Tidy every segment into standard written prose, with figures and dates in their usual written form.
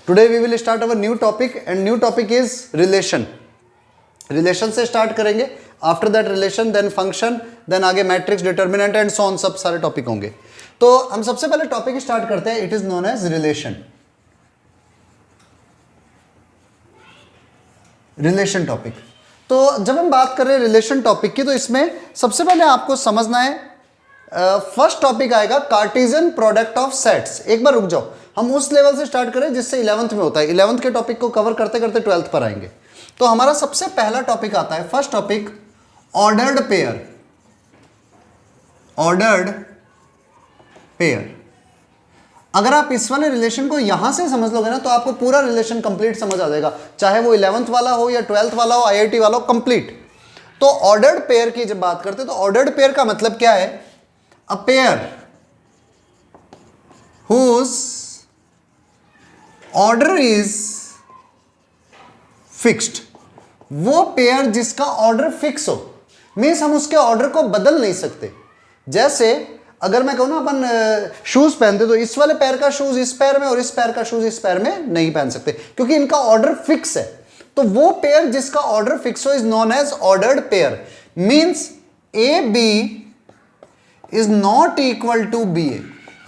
Today we will start our new topic and new topic is relation. Relation से start करेंगे, after that relation, then function, then आगे matrix, determinant and so on, सब सारे topic होंगे। तो हम सबसे पहले टॉपिक स्टार्ट करते हैं, it is known as relation. Relation topic. तो जब हम बात कर रहे हैं रिलेशन टॉपिक की, तो इसमें सबसे पहले आपको समझना है, फर्स्ट टॉपिक आएगा कार्टेशियन प्रोडक्ट ऑफ सेट्स। एक बार रुक जाओ, हम उस लेवल से स्टार्ट करें जिससे 11th में होता है। 11th के टॉपिक को कवर करते करते 12th पर आएंगे। तो हमारा सबसे पहला टॉपिक आता है, first topic, ordered pair. Ordered pair. अगर आप इस वाले रिलेशन को यहां से समझ लोगे ना, तो आपको पूरा रिलेशन कंप्लीट समझ आ जाएगा, चाहे वो 11th वाला हो या 12th वाला हो, आईआईटी वाला हो, कंप्लीट। तो ऑर्डर्ड पेयर की जब बात करते हैं, तो ऑर्डर्ड पेयर का मतलब क्या है? A pair whose order is fixed. वो पेयर जिसका ऑर्डर फिक्स हो, मीन्स हम उसके ऑर्डर को बदल नहीं सकते। जैसे अगर मैं कहूं ना, अपन शूज पहनते, तो इस वाले पैर का शूज इस पैर में और इस पैर का शूज इस पैर में नहीं पहन सकते, क्योंकि इनका ऑर्डर फिक्स है। तो वो पेयर जिसका ऑर्डर फिक्स हो is known as ordered pair. Means A B is not equal to B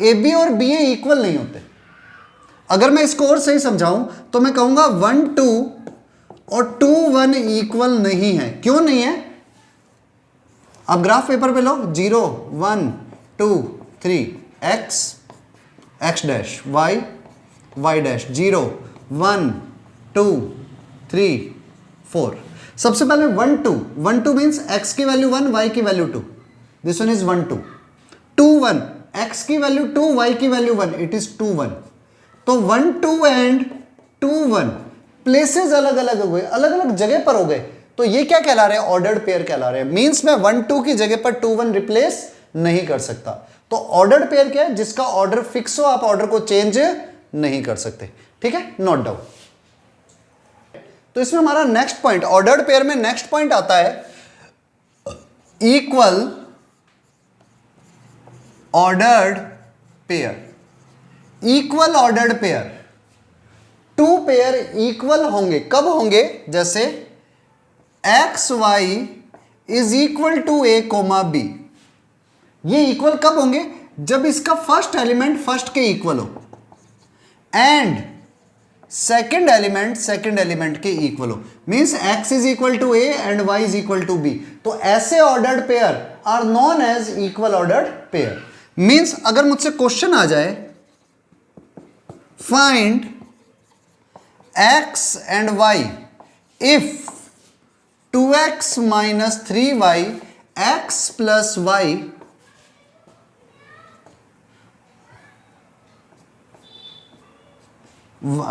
A B और बी ए इक्वल नहीं होते। अगर मैं इसको और सही समझाऊं तो मैं कहूंगा 1 2 और 2 1 इक्वल नहीं है। क्यों नहीं है? आप ग्राफ पेपर पे लो, 0 1 2 3, x x dash, y y dash, 0 1 2 3 4। सबसे पहले 1 2 मीन्स x की वैल्यू 1, y की value 2, this one is 1 2 2 1, x की वैल्यू 2, y की वैल्यू 1, इट इज 2 1। तो 1 2 एंड 2 1 प्लेसेस अलग अलग हो गए, अलग अलग जगह पर हो गए, तो ये क्या कहला रहे हैं? ऑर्डर्ड पेयर कहला रहे हैं। मीन्स मैं 1 2 की जगह पर 2 1 रिप्लेस नहीं कर सकता। तो ऑर्डर्ड पेयर क्या है? जिसका ऑर्डर फिक्स हो, आप ऑर्डर को चेंज नहीं कर सकते। ठीक है, नोट डाउन। तो इसमें हमारा नेक्स्ट पॉइंट, ऑर्डर्ड पेयर में नेक्स्ट पॉइंट आता है equal ordered pair. Equal ordered pair, two pair equal होंगे। कब होंगे? जैसे X Y is equal to A comma B. ये इक्वल कब होंगे? जब इसका फर्स्ट एलिमेंट फर्स्ट के इक्वल हो एंड सेकंड एलिमेंट के इक्वल हो। Means x is equal to a and y is equal to b। तो ऐसे ordered pair are known as equal ordered pair. Means अगर मुझसे क्वेश्चन आ जाए, find x and y if 2x minus 3y x plus y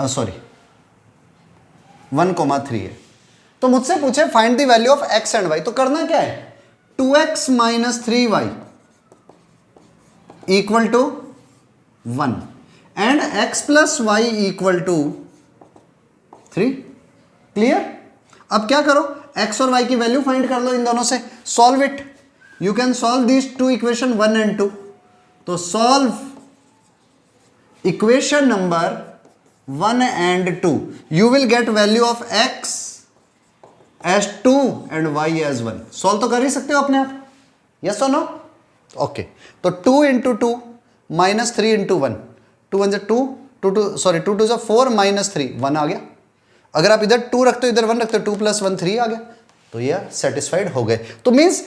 sorry 1,3 है, तो मुझसे पूछे find the value of x and y। तो करना क्या है? 2x minus 3y equal to 1 and x plus y equal to 3। Clear? अब क्या करो, x और y की वैल्यू फाइंड कर लो इन दोनों से, solve it. You can solve this two equation 1 and 2। तो solve equation number 1 and 2, you will get value of x as 2 and y as 1। Solve तो कर ही सकते हो अपने आप, यस और नो? ओके, तो 2 into 2 minus 3 into 1, 2 1 2 2 sorry 2 2 4 minus 3 1 आ गया। अगर आप इधर 2 रखते हो इधर 1 रखते हो, 2 plus 1 3 आ गया। तो ये सेटिस्फाइड हो गए। तो मीन्स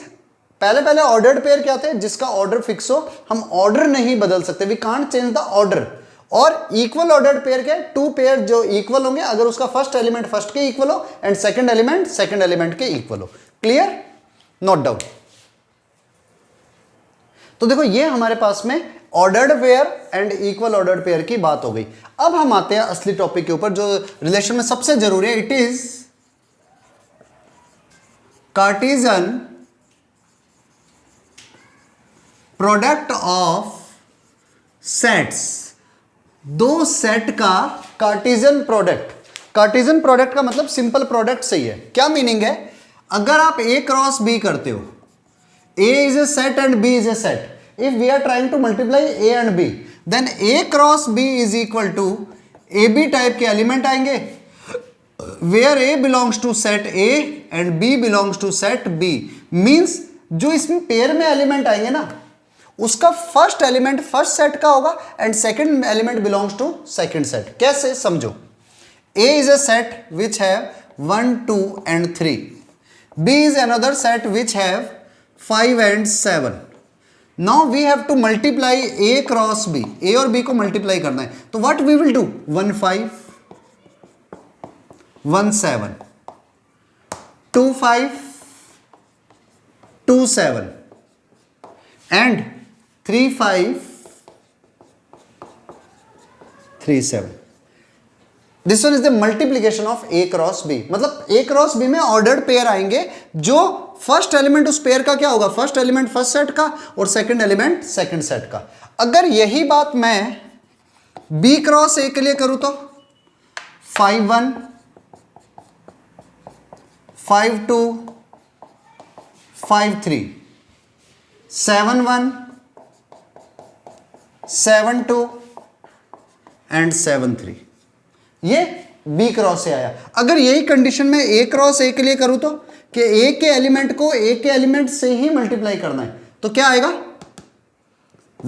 पहले ऑर्डर्ड पेयर क्या थे? जिसका ऑर्डर फिक्स हो, हम ऑर्डर नहीं बदल सकते, we can't change the order. और इक्वल ऑर्डर्ड पेयर क्या है? टू पेयर जो इक्वल होंगे अगर उसका फर्स्ट एलिमेंट फर्स्ट के इक्वल हो एंड सेकंड एलिमेंट के इक्वल हो। क्लियर? Note down. तो देखो ये हमारे पास में ordered pair and equal ordered pair की बात हो गई। अब हम आते हैं असली टॉपिक के ऊपर, जो रिलेशन में सबसे जरूरी है। It is Cartesian product of sets. दो सेट का कार्टेशियन प्रोडक्ट। कार्टेशियन प्रोडक्ट का मतलब सिंपल प्रोडक्ट सही है। क्या मीनिंग है? अगर आप A क्रॉस B करते हो, A is a set and B is a set. If we are trying to multiply A and B, then A cross B is equal to A B type के element आएंगे where A belongs to set A and B belongs to set B. Means जो इसमें pair में element आएंगे ना, उसका first element first set का होगा and second element belongs to second set. कैसे समझो, A is a set which have 1, 2 and 3. B is another set which have 5 and 7. Now we have to multiply A cross B. A और B को multiply करना है, तो what we will do? 1 5, 1 7, 2 5, 2 7 and 3 5, 3 7. This one is the multiplication of A cross B. मतलब A cross B में ordered pair आएंगे, जो first element उस पेयर का क्या होगा, फर्स्ट एलिमेंट फर्स्ट सेट का और सेकंड एलिमेंट सेकंड सेट का। अगर यही बात मैं बी क्रॉस ए के लिए करूं तो 5 1, 5 2, 5 3, 7 1, 7 2 एंड 7 3, ये बी क्रॉस से आया। अगर यही कंडीशन में ए क्रॉस ए के लिए करूं तो कि ए के एलिमेंट को ए के एलिमेंट से ही मल्टीप्लाई करना है, तो क्या आएगा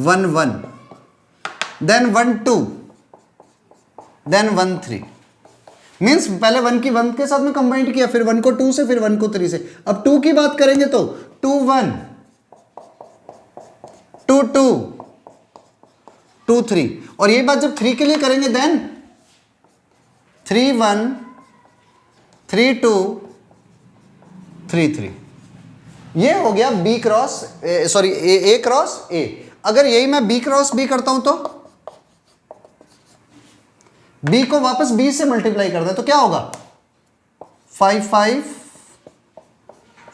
1 1, देन 1 2, देन 1 3। मीन्स पहले 1 की 1 के साथ में कंबाइंड किया, फिर 1 को 2 से, फिर 1 को 3 से। अब 2 की बात करेंगे तो 2 1, 2 2, 2 3। और ये बात जब 3 के लिए करेंगे देन 3 1, 3 2, 3 3। ये हो गया B cross sorry A cross A. अगर यही मैं बी क्रॉस बी करता हूं तो बी को वापस बी से मल्टीप्लाई करना है, तो क्या होगा 5 5,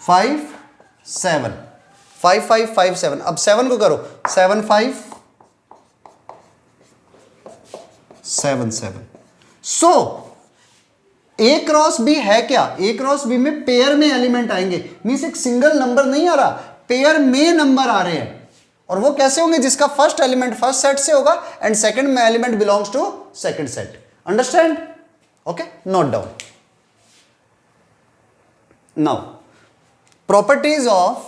5 7, 5 5 5 7। अब 7 को करो 7 5, 7 7। सो ए क्रॉस बी है क्या, ए क्रॉस बी में पेयर में एलिमेंट आएंगे। मींस एक सिंगल नंबर नहीं आ रहा, पेयर में नंबर आ रहे हैं। और वो कैसे होंगे, जिसका फर्स्ट एलिमेंट फर्स्ट सेट से होगा एंड सेकंड में element belongs to second set. Understand? Okay, note down. Now properties of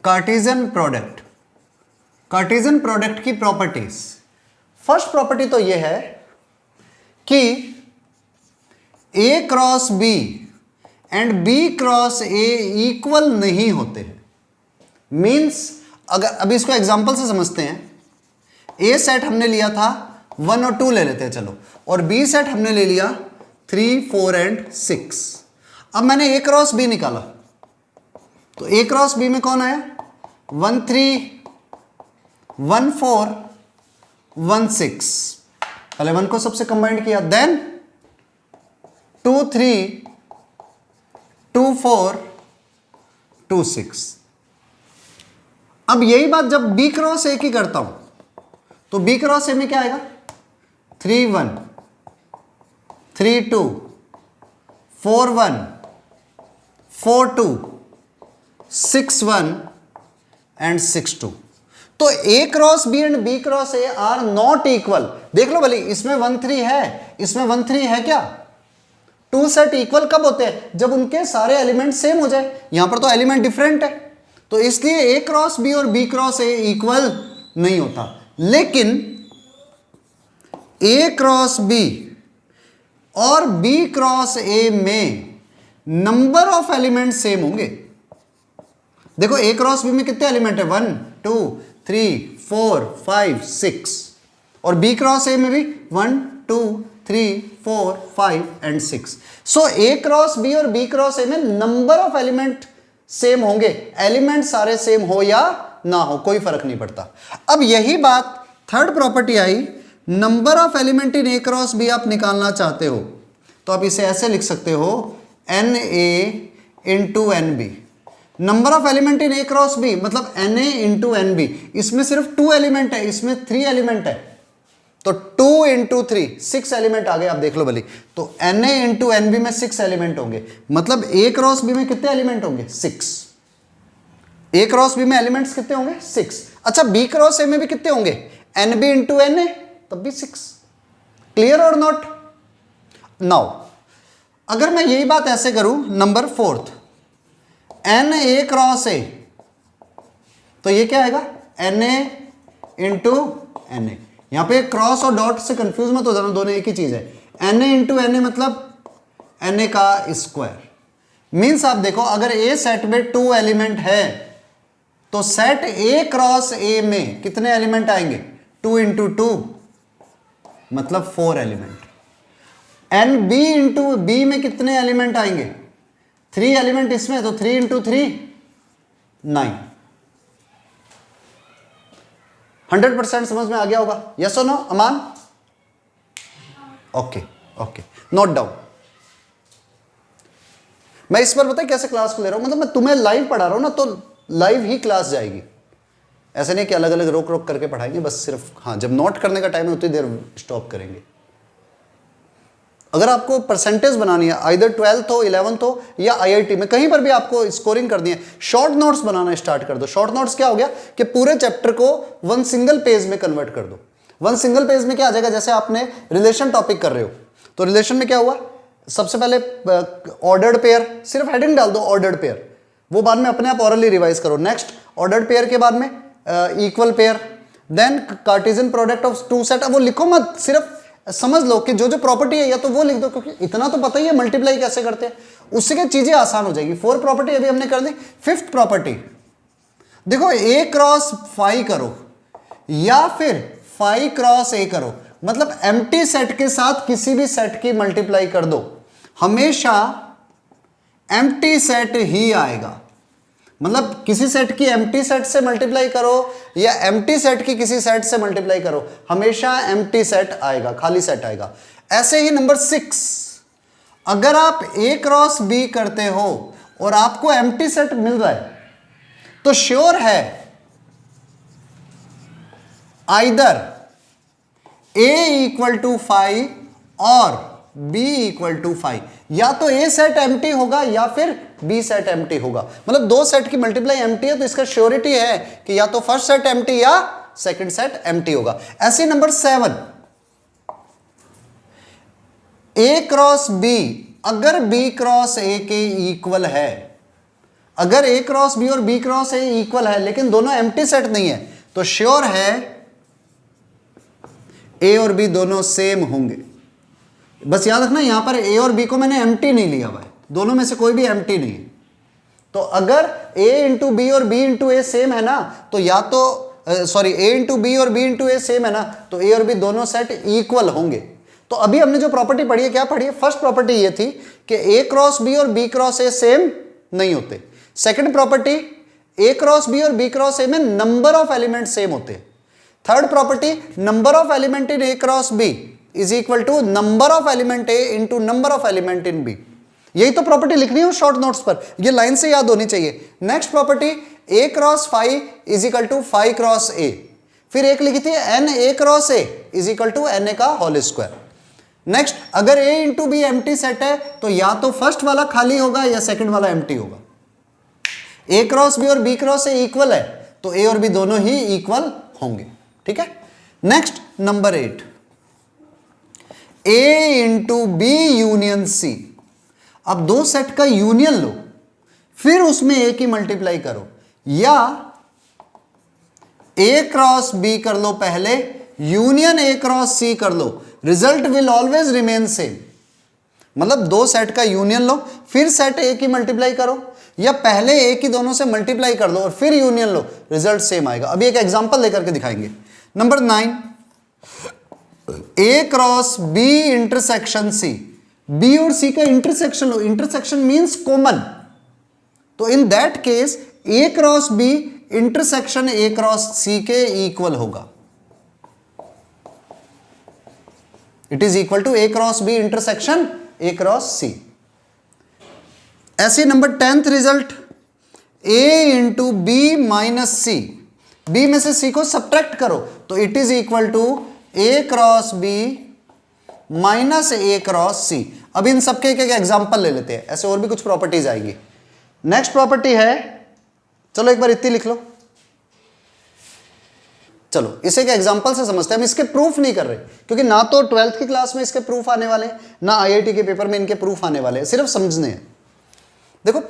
Cartesian product. Cartesian product की प्रॉपर्टीज। फर्स्ट प्रॉपर्टी तो यह है कि A cross B and B cross A equal नहीं होते हैं। मींस अगर अभी इसको एग्जांपल से समझते हैं, ए सेट हमने लिया था 1 और 2 ले लेते हैं चलो, और बी सेट हमने ले लिया 3 4 एंड 6। अब मैंने ए क्रॉस बी निकाला, तो ए क्रॉस बी में कौन आया 1 3, 1 4, 1 6। पहले 1 को सबसे कंबाइंड किया, देन 2 3, 2 4, 2 6। अब यही बात जब बी क्रॉस ए की करता हूं तो बी क्रॉस ए में क्या आएगा 3 1, 3 2, 4 1, 4 2, 6 1 एंड 6 2। तो A cross B and B cross A are not equal. देख लो भले, इसमें 1 3 है, इसमें 1 3 है क्या। 2 सेट इक्वल कब होते हैं, जब उनके सारे एलिमेंट सेम हो जाए। यहां पर तो एलिमेंट डिफरेंट है, तो इसलिए ए क्रॉस बी और बी क्रॉस ए इक्वल नहीं होता। लेकिन ए क्रॉस बी और बी क्रॉस ए में नंबर ऑफ एलिमेंट सेम होंगे। देखो ए क्रॉस बी में कितने एलिमेंट है 1 2 3 4 5 6, और बी क्रॉस ए में भी 1 2 3 4 5 and 6। So A cross B और बी क्रॉस ए में नंबर ऑफ एलिमेंट सेम होंगे। एलिमेंट सारे सेम हो या ना हो कोई फर्क नहीं पड़ता। अब यही बात थर्ड प्रॉपर्टी आई, number of element in A cross B आप निकालना चाहते हो तो आप इसे ऐसे लिख सकते हो n A into n B. Number of element in A cross B मतलब n A into n B. इसमें सिर्फ 2 एलिमेंट है, इसमें 3 एलिमेंट है, तो 2 इंटू 3 6 एलिमेंट आ गए। आप देख लो भली, तो n A into n B में 6 एलिमेंट होंगे। मतलब ए क्रॉस बी में कितने एलिमेंट होंगे 6। ए क्रॉस बी में एलिमेंट्स कितने होंगे 6। अच्छा बी क्रॉस ए में भी कितने होंगे n B into n A, तब भी 6। क्लियर और नॉट? नाउ अगर मैं यही बात ऐसे करूं number 4 n A cross A, तो ये क्या आएगा n A into n A. यहां पे क्रॉस और डॉट से कंफ्यूज मत हो जाना, दोनों एक ही चीज है। N A into n A मतलब एन ए का स्क्वायर। मीन्स आप देखो अगर ए सेट में 2 एलिमेंट है तो सेट ए क्रॉस ए में कितने एलिमेंट आएंगे 2 इंटू 2 मतलब 4 element. N B into B में कितने एलिमेंट आएंगे 3 एलिमेंट इसमें, तो 3 इंटू 3 9। 100% समझ में आ गया होगा? यस और no Aman? Okay okay, note down. मैं इस पर पता है कैसे क्लास को ले रहा हूं, मतलब मैं तुम्हें लाइव पढ़ा रहा हूं ना, तो लाइव ही क्लास जाएगी। ऐसे नहीं कि अलग अलग रोक रोक करके पढ़ाएंगे, बस सिर्फ हाँ जब नोट करने का टाइम है उतनी देर स्टॉप करेंगे। अगर आपको परसेंटेज बनानी है आइदर 12th हो 11th हो या IIT में कहीं पर भी आपको स्कोरिंग करनी है, शॉर्ट नोट्स बनाना स्टार्ट कर दो। शॉर्ट नोट्स क्या हो गया कि पूरे चैप्टर को 1 सिंगल पेज में कन्वर्ट कर दो। 1 सिंगल पेज में क्या आ जाएगा, जैसे आपने रिलेशन टॉपिक कर रहे हो तो रिलेशन में क्या हुआ, सबसे पहले ऑर्डर्ड पेयर, सिर्फ हेडिंग डाल दो ऑर्डर्ड पेयर, वो बाद में अपने आप ऑरली रिवाइज करो। नेक्स्ट ऑर्डर्ड पेयर के बाद में equal pair, then Cartesian product of 2 set. अब वो लिखो मत, सिर्फ समझ लो कि जो जो प्रॉपर्टी है या तो वो लिख दो, क्योंकि इतना तो पता ही है मल्टीप्लाई कैसे करते हैं, उससे क्या चीजें आसान हो जाएगी। 4 प्रॉपर्टी अभी हमने कर दी। 5th प्रॉपर्टी देखो ए क्रॉस फाई करो या फिर फाई क्रॉस ए करो, मतलब एम्प्टी सेट के साथ किसी भी सेट की मल्टीप्लाई कर दो, हमेशा एम्प्टी सेट ही आएगा। मतलब किसी सेट की एम्प्टी सेट से मल्टीप्लाई करो या एम्प्टी सेट की किसी सेट से मल्टीप्लाई करो, हमेशा एम्प्टी सेट आएगा, खाली सेट आएगा। ऐसे ही नंबर 6, अगर आप ए क्रॉस बी करते हो और आपको एम्प्टी सेट मिल रहा है तो श्योर है आइदर ए इक्वल टू 5 और बी इक्वल टू 5, या तो ए सेट एम्प्टी होगा या फिर बी सेट एम्प्टी होगा। मतलब 2 सेट की मल्टीप्लाई एम्प्टी है तो इसका श्योरिटी है कि या तो फर्स्ट सेट एम्प्टी या सेकंड सेट एम्प्टी होगा। ऐसे नंबर 7, ए क्रॉस बी अगर बी क्रॉस ए के इक्वल है, अगर ए क्रॉस बी और बी क्रॉस ए इक्वल है लेकिन दोनों एम्प्टी सेट नहीं है, तो श्योर है ए और बी दोनों सेम होंगे। बस याद रखना यहां पर ए और बी को मैंने एम्प्टी नहीं लिया हुआ है, दोनों में से कोई भी एम्प्टी नहीं है। तो अगर ए इंटू बी और बी इंटू ए सेम है ना, तो या तो सॉरी ए इंटू बी और बी इंटू ए सेम है ना, तो ए और बी दोनों सेट इक्वल होंगे। तो अभी हमने जो प्रॉपर्टी पढ़ी है, क्या पढ़ी है? फर्स्ट प्रॉपर्टी ये थी कि ए क्रॉस बी और बी क्रॉस ए सेम नहीं होते। Second property, A cross B और बी क्रॉस ए में नंबर ऑफ एलिमेंट सेम होते हैं। Third property, number of element in A cross B is equal to number of element A into number of element in B. यही तो property लिखनी है short notes पर, ये line से याद होनी चाहिए। Next property, A cross 5 is equal to 5 cross A. फिर एक लिखी थी n A cross A is equal to n A का होल स्क्वायर। नेक्स्ट, अगर A into B empty set है तो या तो फर्स्ट वाला खाली होगा या सेकंड वाला एम्प्टी होगा। ए क्रॉस बी और बी क्रॉस ए इक्वल है तो ए और बी दोनों ही इक्वल होंगे। ठीक है। नेक्स्ट नंबर 8, ए इंटू बी यूनियन सी। अब 2 सेट का यूनियन लो फिर उसमें ए की मल्टीप्लाई करो, या ए क्रॉस बी कर लो पहले, यूनियन ए क्रॉस सी कर लो, result will always remain same. मतलब 2 सेट का यूनियन लो फिर सेट ए की मल्टीप्लाई करो, या पहले ए की दोनों से मल्टीप्लाई कर लो और फिर यूनियन लो, रिजल्ट सेम आएगा। अभी एक एग्जांपल लेकर के दिखाएंगे। Number 9, A cross B intersection C. B और सी का इंटरसेक्शन लो, इंटरसेक्शन मींस कॉमन, तो in that case A cross B intersection A cross C के इक्वल होगा। It is equal to A cross B intersection A cross C. ऐसे number 10th result, A into B minus C. B में से C को subtract करो तो it is equal to A cross B minus A cross सी। अब इन सबके एक example ले लेते हैं, ऐसे और भी कुछ प्रॉपर्टीज आएंगी। नेक्स्ट प्रॉपर्टी है चलो एक बार इतनी लिख लो। चलो इसे के एग्जांपल से समझते हैं, हम इसके प्रूफ नहीं कर रहे क्योंकि ना तो 12th की क्लास में इसके प्रूफ आने वाले हैं, ना IIT के पेपर में इनके प्रूफ आने वाले हैं, सिर्फ समझने हैं। देखो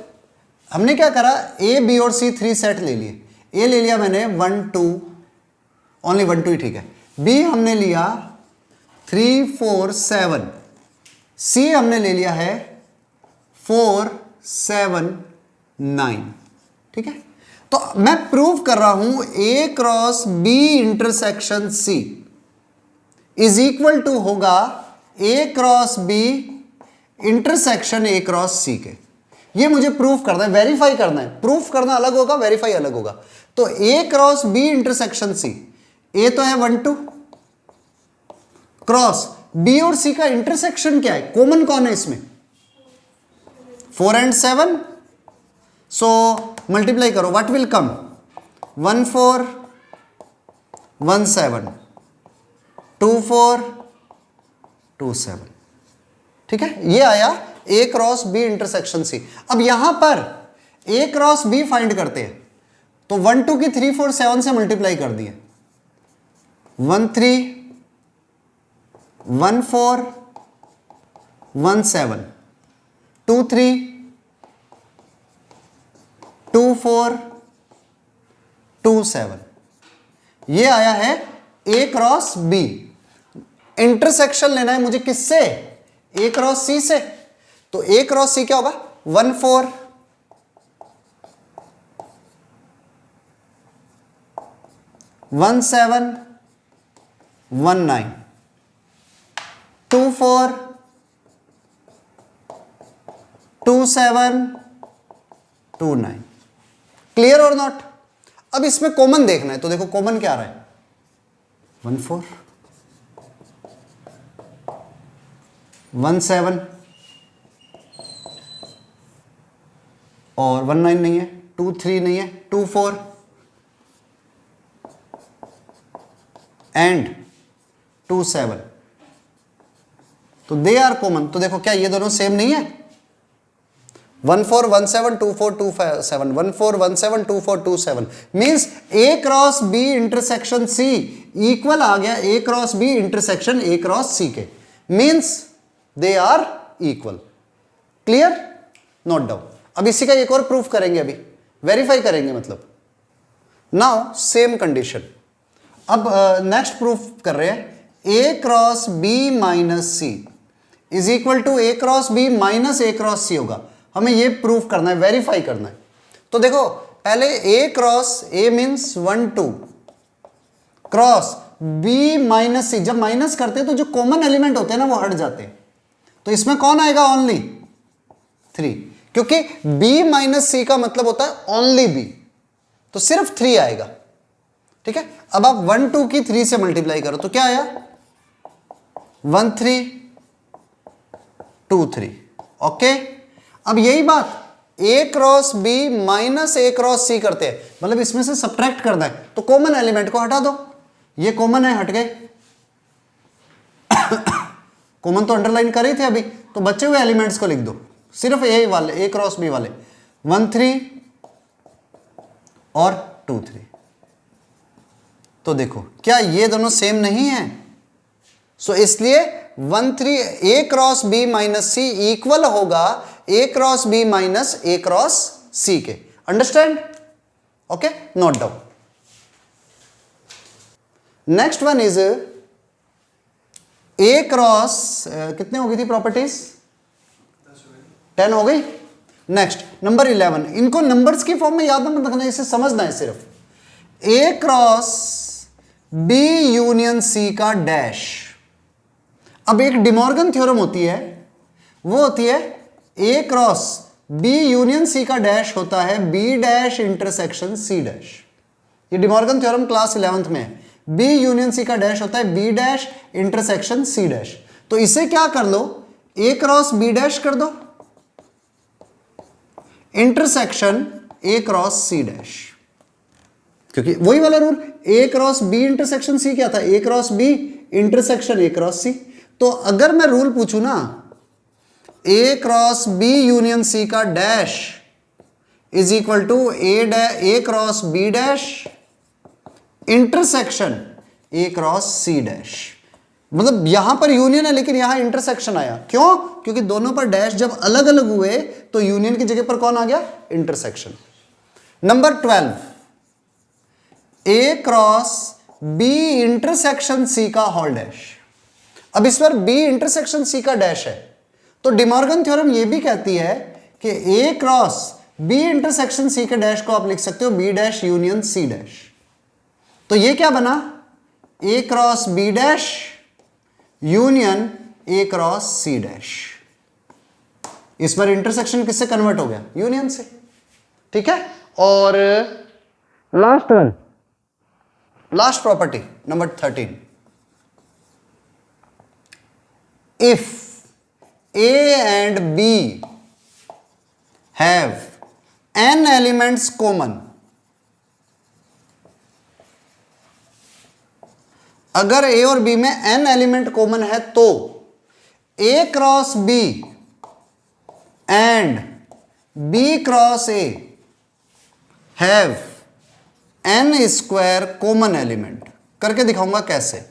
हमने क्या करा, A, B और C 3 सेट ले लिए। A ले लिया मैंने 1 2, ओनली 1 2 ही ठीक है। B हमने लिया 3 4 7, C हमने ले लिया है 4 7 9, ठीक है। तो मैं प्रूव कर रहा हूं A cross B intersection C is equal to होगा A cross B intersection A cross C के। ये मुझे प्रूफ करना है, वेरीफाई करना है। प्रूफ करना अलग होगा, वेरीफाई अलग होगा। तो A cross B intersection C, A तो है 1 2 क्रॉस B और C का इंटरसेक्शन क्या है, कॉमन कौन है इसमें, 4 and 7। सो मल्टीप्लाई करो, व्हाट विल कम, 1 4 1 7 2 4 2 7, ठीक है। ये आया A cross B intersection C। अब यहां पर A क्रॉस B फाइंड करते हैं, तो 1 2 की 3 4 7 से मल्टीप्लाई कर दिए, 1 3 1 4 1 7 2 3 2 4 2 7, ये आया है A क्रॉस B। इंटरसेक्शन लेना है मुझे किससे, A क्रॉस C से। तो A क्रॉस C क्या होगा, 1 4 1 7 1 9 2 4 2 7 2 9। क्लियर और नॉट। अब इसमें कॉमन देखना है, तो देखो कॉमन क्या आ रहा है, 1 4 1 7 और 1 9 नहीं है, 2 3 नहीं है, 2 4 एंड 2 7, तो दे आर कॉमन। तो देखो क्या ये दोनों सेम नहीं है, 1 4 1 7 2 4 2 7, 1 4 1 7 2 4 2 7, means A cross B intersection C equal आ गया A cross B intersection A cross C के, means they are equal. Clear, note down. अब इसी का एक और प्रूफ करेंगे, अभी वेरीफाई करेंगे मतलब। नाउ सेम कंडीशन, अब नेक्स्ट प्रूफ कर रहे हैं, A cross B minus C is equal to A cross B minus A cross C होगा। हमें ये प्रूफ करना है, वेरीफाई करना है। तो देखो पहले A cross A means 1 2 cross B minus C, जब माइनस करते हैं तो जो कॉमन एलिमेंट होते हैं ना वो हट जाते हैं। तो इसमें कौन आएगा, ओनली 3, क्योंकि B माइनस C का मतलब होता है ओनली B, तो सिर्फ 3 आएगा, ठीक है। अब आप 1 2 की 3 से मल्टीप्लाई करो तो क्या आया, 1 3 2 3, ओके। अब यही बात A cross B minus A cross C करते हैं, मतलब इसमें से सब्ट्रैक्ट करना है, तो कॉमन एलिमेंट को हटा दो। ये कॉमन है, हट गए। कॉमन तो अंडरलाइन कर ही थे अभी, तो बचे हुए एलिमेंट्स को लिख दो, सिर्फ A वाले, A क्रॉस B वाले, 1 3 और 2 3। तो देखो क्या ये दोनों सेम नहीं है, सो इसलिए 1 3 A cross B minus C equal होगा A cross B minus A cross C के। Understand, okay, note down. Next one is A cross, कितने हो गई थी प्रॉपर्टीज, 10 हो गई। नेक्स्ट नंबर 11, इनको नंबर्स की फॉर्म में याद मत रखना, इसे समझना है सिर्फ। A cross B union C का डैश। अब एक डिमॉर्गन थ्योरम होती है, वो होती है A cross B union C का डैश होता है B dash intersection C dash. ये डिमॉर्गन थ्योरम क्लास 11th में है। B यूनियन C का डैश होता है B dash intersection C dash. तो इसे क्या कर लो, A क्रॉस B डैश कर दो intersection A cross C dash, क्योंकि वही वाला rule, A cross B intersection C क्या था, A cross B intersection A cross C। तो अगर मैं रूल पूछूं ना, A cross B union C का dash is equal to A cross B dash intersection A cross C dash. मतलब यहां पर यूनियन है लेकिन यहां इंटरसेक्शन आया, क्यों? क्योंकि दोनों पर डैश जब अलग अलग हुए तो यूनियन की जगह पर कौन आ गया? इंटरसेक्शन। नंबर 12, ए क्रॉस बी इंटरसेक्शन सी का होल डैश। अब इस पर बी इंटरसेक्शन सी का डैश है, तो डिमॉर्गन थ्योरम ये भी कहती है कि A cross B intersection C के डैश को आप लिख सकते हो B dash union C dash. तो ये क्या बना? A cross B dash union A cross C dash. इस पर इंटरसेक्शन किससे कन्वर्ट हो गया? यूनियन से। ठीक है, और last one, last property number 13, if A and B have n elements common, अगर A और B में n एलिमेंट कॉमन है तो A cross B and B cross A have n square common element. करके दिखाऊंगा कैसे।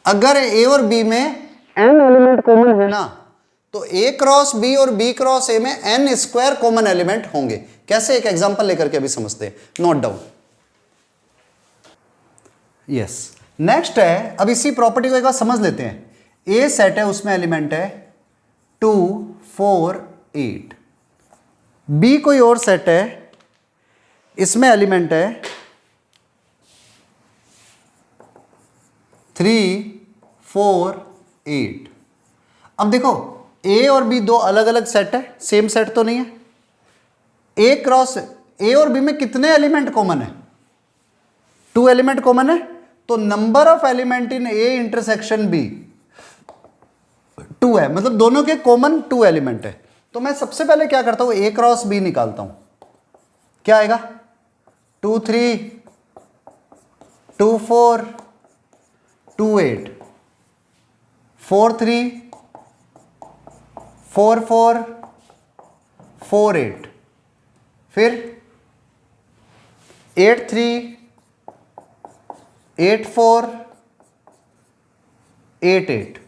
अगर A और B में n एलिमेंट कॉमन है ना, तो A क्रॉस B और B क्रॉस A में n स्क्वायर कॉमन एलिमेंट होंगे। कैसे? एक एग्जांपल लेकर के अभी समझते हैं, नोट डाउन। यस, नेक्स्ट है, अब इसी प्रॉपर्टी को एक बार समझ लेते हैं। A सेट है, उसमें एलिमेंट है 2 4 8। B कोई और सेट है, इसमें एलिमेंट है 3 4 8। अब देखो A और B दो अलग अलग सेट है, सेम सेट तो नहीं है। A क्रॉस A और B में कितने एलिमेंट कॉमन है? 2 एलिमेंट कॉमन है, तो number of element in A intersection B 2 है, मतलब दोनों के कॉमन 2 एलिमेंट है। तो मैं सबसे पहले क्या करता हूं, A क्रॉस B निकालता हूं। क्या आएगा? 2 3 2 4 2 8 4 3 4 4 4 8, फिर 8 3 8 4 8 8।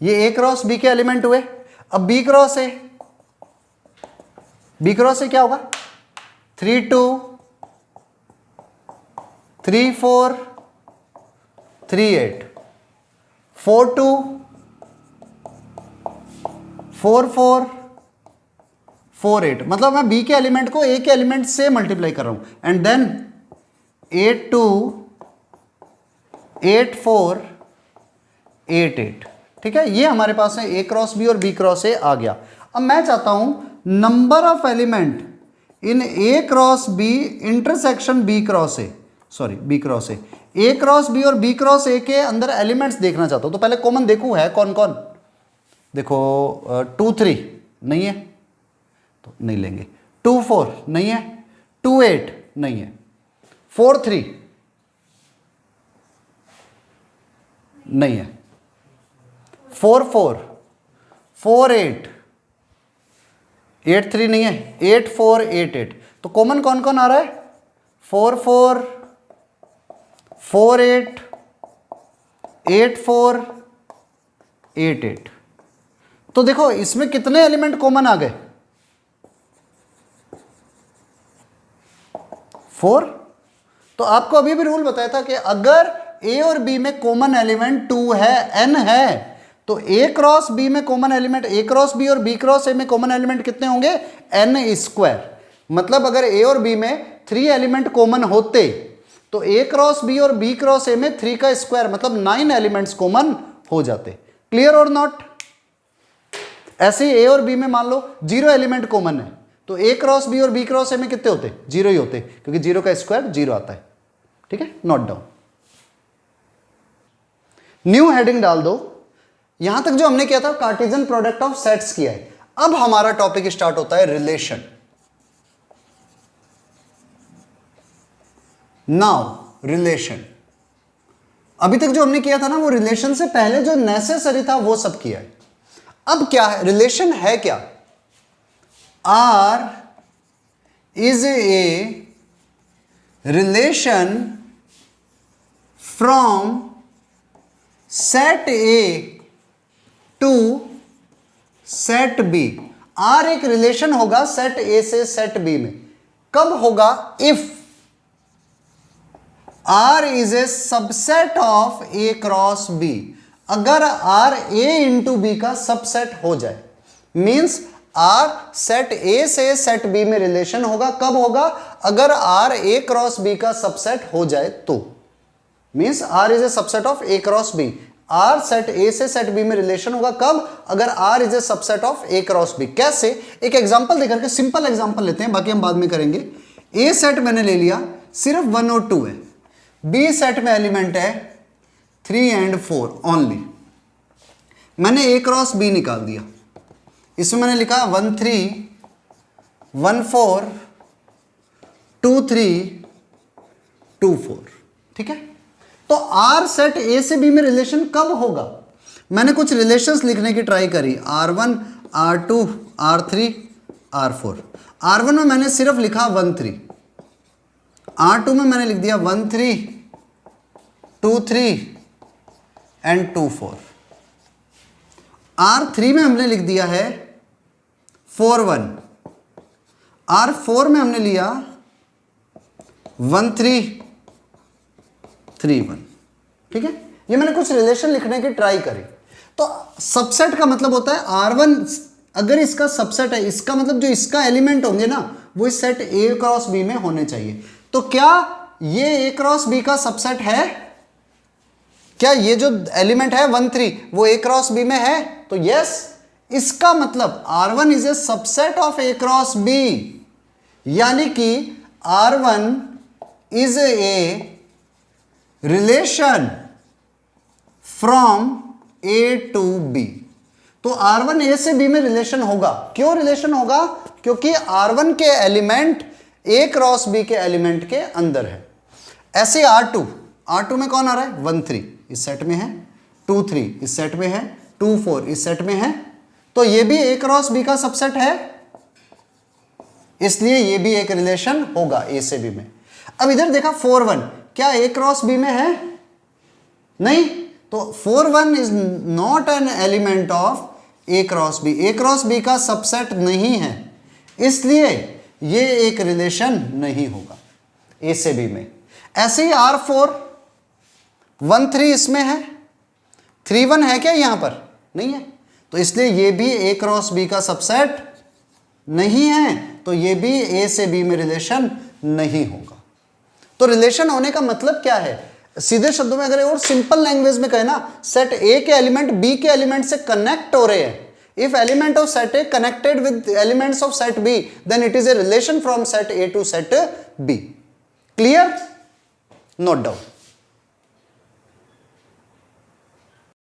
ये A क्रॉस B के एलिमेंट हुए। अब B cross A, B cross A क्या होगा? 3 2 3 4 3 8 4 2 4 4 4 8। मतलब मैं B के एलिमेंट को A के एलिमेंट से मल्टीप्लाई कर रहा हूं। And then 8 2 8 4 8 8। ठीक है, ये हमारे पास है A क्रॉस B और B क्रॉस A आ गया। अब मैं चाहता हूं number of element in A cross B intersection B cross A, sorry B cross A। A cross B और B क्रॉस A के अंदर एलिमेंट्स देखना चाहता हूं, तो पहले कॉमन देखूं है कौन कौन। देखो 2 3 नहीं है तो नहीं लेंगे, 2 4 नहीं है, 2 8 नहीं है, 4 3 नहीं है, 4 4 4 8 8 3 नहीं है, 8 4 8 8। तो कॉमन कौन कौन आ रहा है? 4 4 4 8 8 4 8 8। तो देखो इसमें कितने एलिमेंट कॉमन आ गए? 4। तो आपको अभी भी रूल बताया था कि अगर A और B में कॉमन एलिमेंट 2 है, n है, तो A क्रॉस B में common element, A cross B और B क्रॉस A में कॉमन एलिमेंट कितने होंगे? n square. मतलब अगर A और B में 3 एलिमेंट कॉमन होते तो A क्रॉस B और B क्रॉस A में 3 का स्क्वायर मतलब 9 एलिमेंट्स कॉमन हो जाते। क्लियर और नॉट? ऐसे ही A और B में मान लो 0 एलिमेंट कॉमन है, तो A क्रॉस B और B क्रॉस A में कितने होते? 0 ही होते, क्योंकि 0 का स्क्वायर 0 आता है। ठीक है, नोट डाउन। न्यू हेडिंग डाल दो। यहां तक जो हमने किया था कार्टेशियन प्रोडक्ट ऑफ सेट्स किया है। अब हमारा टॉपिक स्टार्ट होता है रिलेशन। नाउ रिलेशन, अभी तक जो हमने किया था ना वो रिलेशन से पहले जो नेसेसरी था वो सब किया है। अब क्या है रिलेशन? है क्या? R is a relation from set A to set B। R एक रिलेशन होगा सेट A से सेट B में। कब होगा? If R is a subset of A cross B। अगर R A इंटू B का सबसेट हो जाए, मीन्स R सेट A से सेट B में रिलेशन होगा। कब होगा? अगर R A क्रॉस B का सबसेट हो जाए तो। Means R is a subset of A cross B। R set A से सेट B में रिलेशन होगा कब? अगर R is a subset of A cross B। कैसे? एक एग्जांपल देकर के, सिंपल एग्जांपल लेते हैं, बाकी हम बाद में करेंगे। A सेट मैंने ले लिया, सिर्फ 1 और 2 है। B सेट में एलिमेंट है 3 and 4 ओनली। मैंने A क्रॉस B निकाल दिया। इसमें मैंने लिखा 1 3 1 4 2 3 2 4। ठीक है, तो R सेट A से B में रिलेशन कब होगा? मैंने कुछ रिलेशंस लिखने की ट्राई करी, R1 R2 R3 R4। R1 में मैंने सिर्फ लिखा 1 3, R2 में मैंने लिख दिया 1 3 2 3 एंड 2 4। R3 में हमने लिख दिया है 4 1, R4 में हमने लिया 1 3 3 1। ठीक है, ये मैंने कुछ रिलेशन लिखने की ट्राई करी। तो सबसेट का मतलब होता है R1 अगर इसका सबसेट है, इसका मतलब जो इसका एलिमेंट होंगे ना वो इस सेट A क्रॉस B में होने चाहिए। तो क्या ये A क्रॉस B का सबसेट है? क्या ये जो एलिमेंट है 1 3 वो A क्रॉस B में है? तो यस, इसका मतलब R1 is a subset of A cross B, यानी कि R1 is a relation from A to B। तो R1 A से B में रिलेशन होगा। क्यों रिलेशन होगा? क्योंकि R1 के एलिमेंट A क्रॉस B के एलिमेंट के अंदर है। ऐसे R2 में कौन आ रहा है? 1 3 इस सेट में है, 2 3 इस सेट में है, 2 4 इस सेट में है। तो ये भी A क्रॉस B का सबसेट है, इसलिए ये भी एक रिलेशन होगा A से B में। अब इधर देखा 4 1, क्या A क्रॉस B में है? नहीं, तो 4 1 is not an element of A cross B। A cross B का सबसेट नहीं है, इसलिए ये एक रिलेशन नहीं होगा A से B में। ऐसे ही R4 1 3 इसमें है, 3 1 है क्या यहां पर? नहीं है, तो इसलिए ये भी A क्रॉस B का सबसेट नहीं है, तो ये भी A से B में रिलेशन नहीं होगा। तो रिलेशन होने का मतलब क्या है? सीधे शब्दों में अगर और सिंपल लैंग्वेज में कहे ना, सेट A के एलिमेंट B के एलिमेंट से कनेक्ट हो रहे हैं। If element of set A connected with elements of set B, then it is a relation from set A to set B। Clear? Note down.